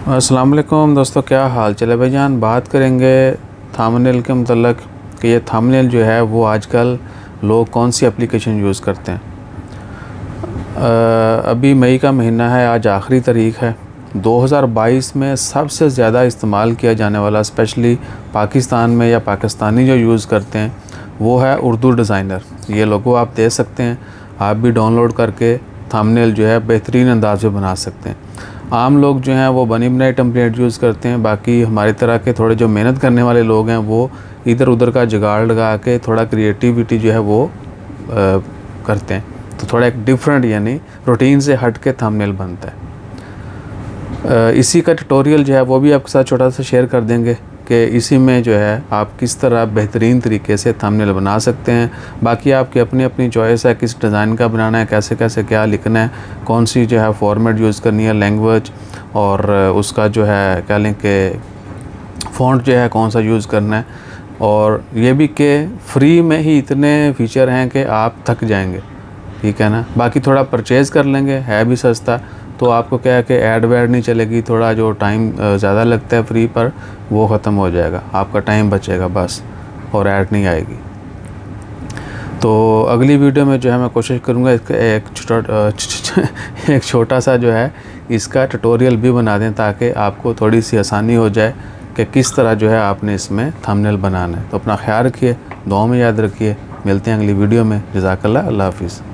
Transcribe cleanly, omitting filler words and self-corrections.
अस्सलाम वालेकुम दोस्तों, क्या हाल चल है भाईजान। बात करेंगे थंबनेल के मतलब कि ये थंबनेल जो है वो आजकल लोग कौन सी एप्लीकेशन यूज़ करते हैं। अभी मई का महीना है, आज आखिरी तारीख है। 2022 में सबसे ज़्यादा इस्तेमाल किया जाने वाला स्पेशली पाकिस्तान में या पाकिस्तानी जो यूज़ करते हैं वो है उर्दू डिज़ाइनर। ये लोगो आप दे सकते हैं, आप भी डाउनलोड करके थंबनेल जो है बेहतरीन अंदाज में बना सकते हैं। आम लोग जो हैं वो बनी बनाई टेम्पलेट यूज़ करते हैं, बाकी हमारी तरह के थोड़े जो मेहनत करने वाले लोग हैं वो इधर उधर का जुगाड़ लगा के थोड़ा क्रिएटिविटी जो है वो करते हैं, तो थोड़ा एक डिफरेंट यानी रूटीन से हट के थंबनेल बनता है। इसी का ट्यूटोरियल जो है वो भी आपके साथ छोटा सा शेयर कर देंगे कि इसी में जो है आप किस तरह बेहतरीन तरीके से थंबनेल बना सकते हैं। बाकी आपकी अपनी अपनी चॉइस है किस डिज़ाइन का बनाना है, कैसे कैसे क्या लिखना है, कौन सी जो है फॉर्मेट यूज़ करनी है, लैंग्वेज और उसका जो है कह लें कि फ़ॉन्ट जो है कौन सा यूज़ करना है। और ये भी कि फ्री में ही इतने फ़ीचर हैं कि आप थक जाएंगे, ठीक है ना। बाकी थोड़ा परचेज़ कर लेंगे, है भी सस्ता, तो आपको क्या है कि ऐड वैड नहीं चलेगी, थोड़ा जो टाइम ज़्यादा लगता है फ्री पर वो ख़त्म हो जाएगा, आपका टाइम बचेगा बस, और ऐड नहीं आएगी। तो अगली वीडियो में जो है मैं कोशिश करूँगा इसका एक छोटा सा जो है इसका ट्यूटोरियल भी बना दें ताकि आपको थोड़ी सी आसानी हो जाए कि किस तरह जो है आपने इसमें थंबनेल बनाना है। तो अपना ख्याल रखिए, दुआ में याद रखिए। मिलते हैं अगली वीडियो में। जज़ाकल्लाह, अल्लाह हाफ़िज़।